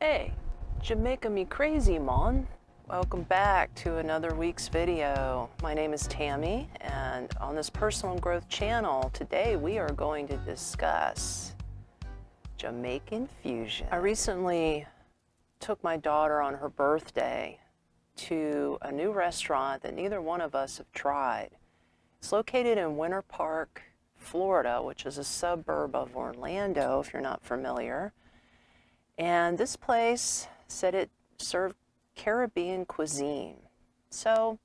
Hey, Jamaica me crazy, mon. Welcome back to another week's video. My name is Tammy, and on this personal growth channel, today we are going to discuss Jamaican fusion. I recently took my daughter on her birthday to a new restaurant that neither one of us have tried. It's located in Winter Park, Florida, which is a suburb of Orlando, if you're not familiar. And this place said it served Caribbean cuisine. So,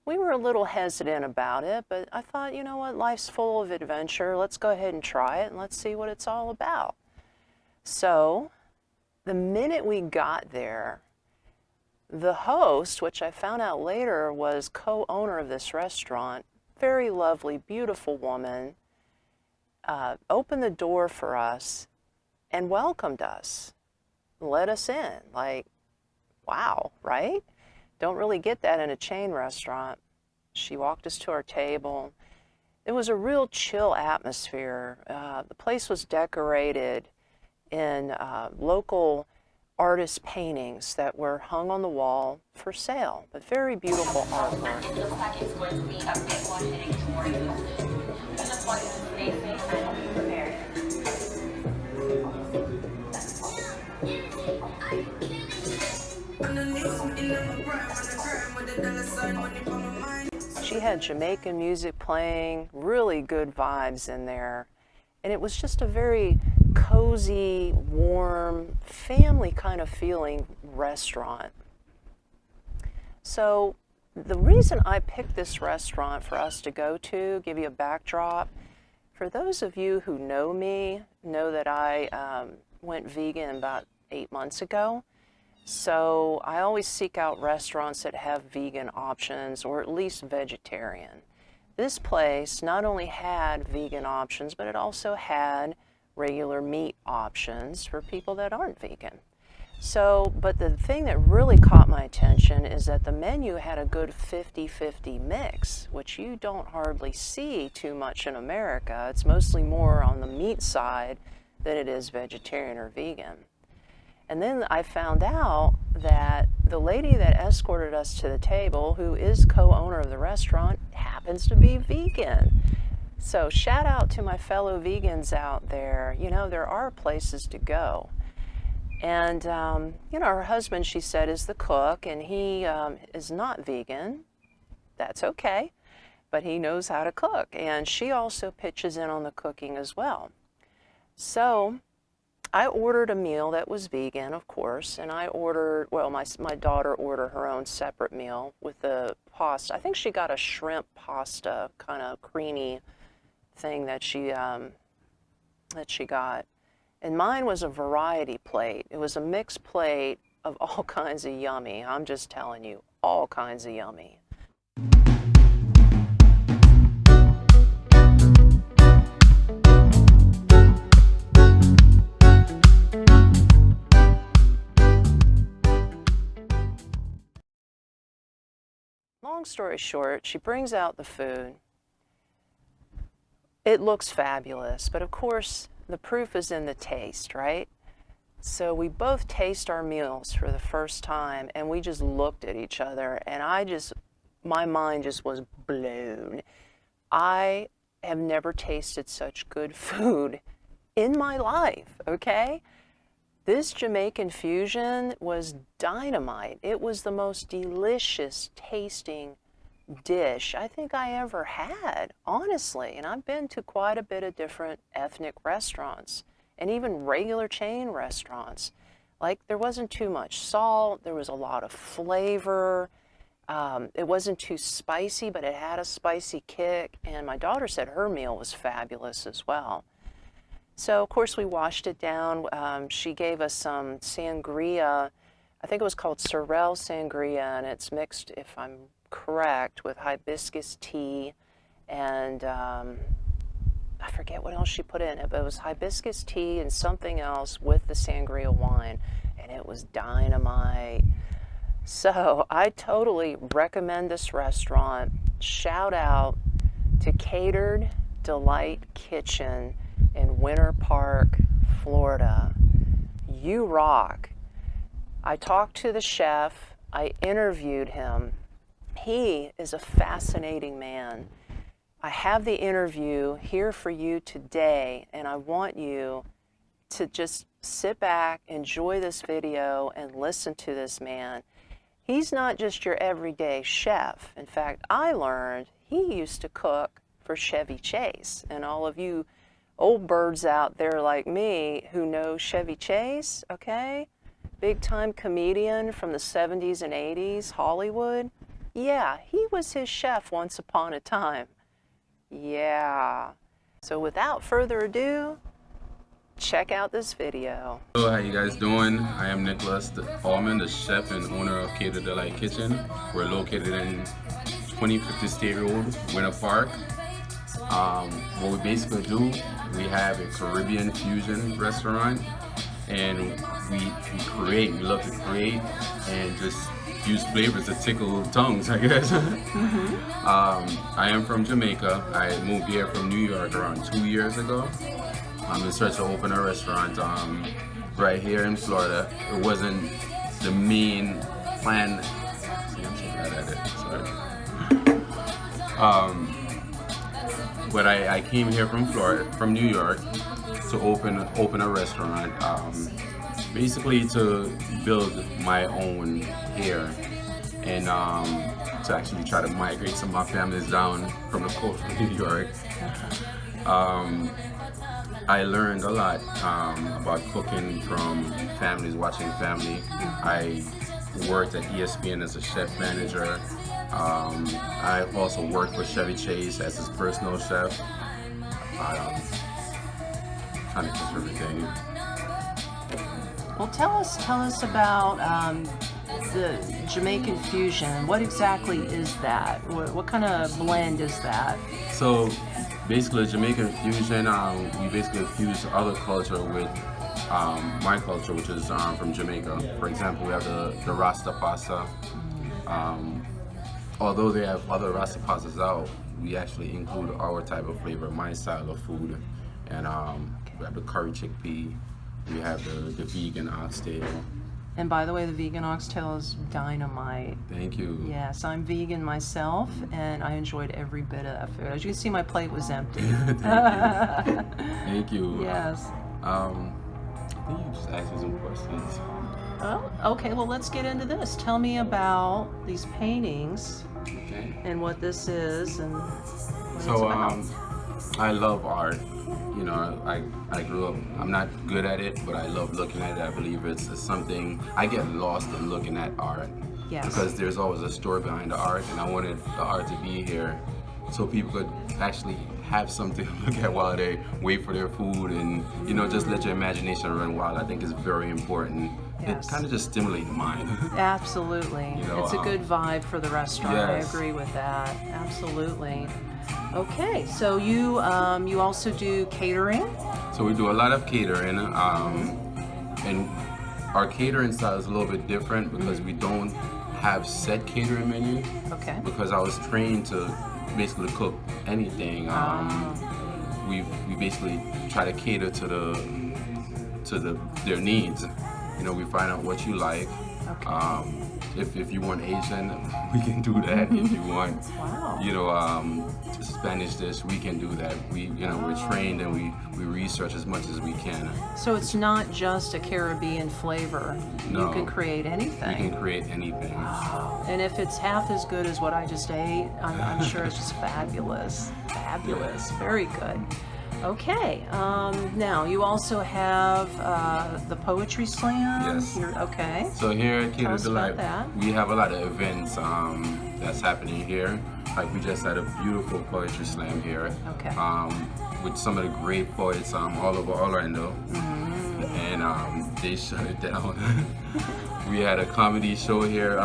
we were a little hesitant about it, but I thought, you know what, life's full of adventure. Let's go ahead and try it and let's see what it's all about. So, the minute we got there, the host, which I found out later was co-owner of this restaurant, very lovely, beautiful woman, opened the door for us and welcomed us, let us in. Like, wow, right? Don't really get that in a chain restaurant. She walked us to our table. It was a real chill atmosphere. The place was decorated in local artist paintings that were hung on the wall for sale, but very beautiful artwork. It looks like it's going to be a bit more headache for you. I just want you to stay safe and be prepared. She had Jamaican music playing, really good vibes in there. And it was just a very cozy, warm, family kind of feeling restaurant. So the reason I picked this restaurant for us to go to, give you a backdrop, for those of you who know me, know that I went vegan about 8 months ago. So I always seek out restaurants that have vegan options or at least vegetarian. This place not only had vegan options, but it also had regular meat options for people that aren't vegan. So, but the thing that really caught my attention is that the menu had a good 50-50 mix, which you don't hardly see too much in America. It's mostly more on the meat side than it is vegetarian or vegan. And then I found out that the lady that escorted us to the table, who is co-owner of the restaurant, happens to be vegan. So shout out to my fellow vegans out there. There are places to go. And, her husband, she said, is the cook, and he is not vegan. That's okay, but he knows how to cook. And she also pitches in on the cooking as well. So I ordered a meal that was vegan, of course, and my daughter ordered her own separate meal with the pasta. I think she got a shrimp pasta, kind of creamy thing that she got. And mine was a variety plate. It was a mixed plate of all kinds of yummy. I'm just telling you, all kinds of yummy. Long story short, she brings out the food. It looks fabulous, but of course, the proof is in the taste, right? So we both taste our meals for the first time, and we just looked at each other, and my mind just was blown. I have never tasted such good food in my life, okay? This Jamaican fusion was dynamite. It was the most delicious tasting dish I think I ever had, honestly. And I've been to quite a bit of different ethnic restaurants and even regular chain restaurants. Like, there wasn't too much salt, there was a lot of flavor. It wasn't too spicy, but it had a spicy kick. And my daughter said her meal was fabulous as well. So, of course, we washed it down. She gave us some sangria. I think it was called Sorrel Sangria, and it's mixed, if I'm correct, with hibiscus tea. And I forget what else she put in it, but it was hibiscus tea and something else with the sangria wine. And it was dynamite. So, I totally recommend this restaurant. Shout out to Catered Delight Kitchen in Winter Park, Florida. you rock. I talked to the chef, I interviewed him. He is a fascinating man. I have the interview here for you today, and I want you to just sit back, enjoy this video, and listen to this man. He's not just your everyday chef. In fact, I learned he used to cook for Chevy Chase. And all of you old birds out there like me who know Chevy Chase, okay? Big time comedian from the 70s and 80s, Hollywood. Yeah, he was his chef once upon a time. Yeah. So without further ado, check out this video. Hello, how you guys doing? I am Nicholas Allman, the chef and owner of Catered Delight Kitchen. We're located in 2050 State Road, Winter Park. What we basically do, we have a Caribbean fusion restaurant, and we love to create and just use flavors to tickle tongues, I guess. I am from Jamaica. I moved here from New York around 2 years ago. I'm in search to open a restaurant right here in Florida. It wasn't the main plan. See, I'm so bad at it. Sorry. But I came here from Florida, from New York, to open a restaurant. Basically to build my own here, and to actually try to migrate some of my families down from the coast of New York. I learned a lot about cooking from families, watching family. I worked at ESPN as a chef manager. I also worked for Chevy Chase as his personal chef. Trying to catch everything. Well, tell us about the Jamaican fusion. What exactly is that? What kind of blend is that? So basically, Jamaican fusion, we basically fuse other culture with my culture, which is from Jamaica. For example, we have the Rasta pasta. Although they have other Rasta pastas out, we actually include our type of flavor, my style of food. And we have the curry chickpea. We have the vegan oxtail. And by the way, the vegan oxtail is dynamite. Thank you. Yes, I'm vegan myself, and I enjoyed every bit of that food. As you can see, my plate was empty. Thank you. Yes. I think you just asked me some questions. Oh, okay. Well, let's get into this. Tell me about these paintings, Okay. and what this is, and what it's So about. I love art. You know, I grew up, I'm not good at it, but I love looking at it. I believe it's something, I get lost in looking at art. Yes. Because there's always a story behind the art, and I wanted the art to be here so people could actually have something to look at while they wait for their food, and, you know, just let your imagination run wild. I think it's very important. Yes. It kind of just stimulates the mind. Absolutely. You know, it's a good vibe for the restaurant. yes. I agree with that. Absolutely. Okay, so you also do catering? So we do a lot of catering, and our catering style is a little bit different because we don't have set catering menu. Okay. Because I was trained to basically cook anything. We basically try to cater to their needs. You know, we find out what you like. Okay. If you want Asian, we can do that. If you want, Wow. you know, Spanish dish, we can do that. We're trained, and we research as much as we can. So it's not just a Caribbean flavor. No. You can create We anything. can create anything. And if it's half as good as what I just ate, I'm sure it's just fabulous. Fabulous. Very good. Okay. Now, you also have the Poetry Slam. Yes. Okay. So here at Tell Catered us about Delight, that. we have a lot of events that's happening here. Like we just had a beautiful poetry slam here. Okay. With some of the great poets all over Orlando. And they shut it down. We had a comedy show here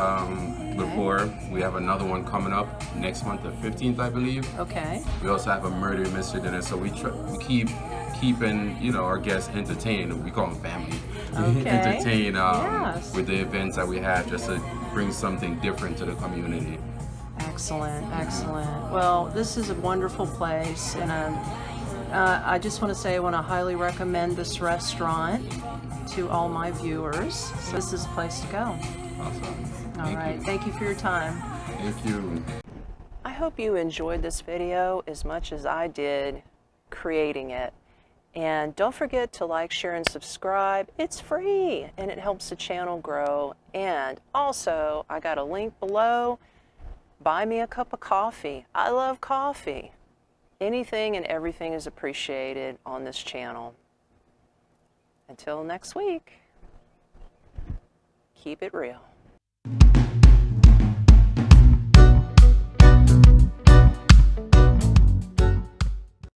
before. We have another one coming up next month, the 15th, I believe. Okay. We also have a murder mystery dinner, so we keep keeping, you know, our guests entertained. We call them family. We Okay. entertain Yes. with the events that we have, just to bring something different to the community. Excellent, excellent. Well, this is a wonderful place, and I just want to say I want to highly recommend this restaurant. to all my viewers. So this is the place to go. Awesome. All right. Thank you for your time. Thank you. I hope you enjoyed this video as much as I did creating it. And don't forget to like, share, and subscribe. It's free and it helps the channel grow. And also, I got a link below. Buy me a cup of coffee. I love coffee. Anything and everything is appreciated on this channel. Until next week, keep it real.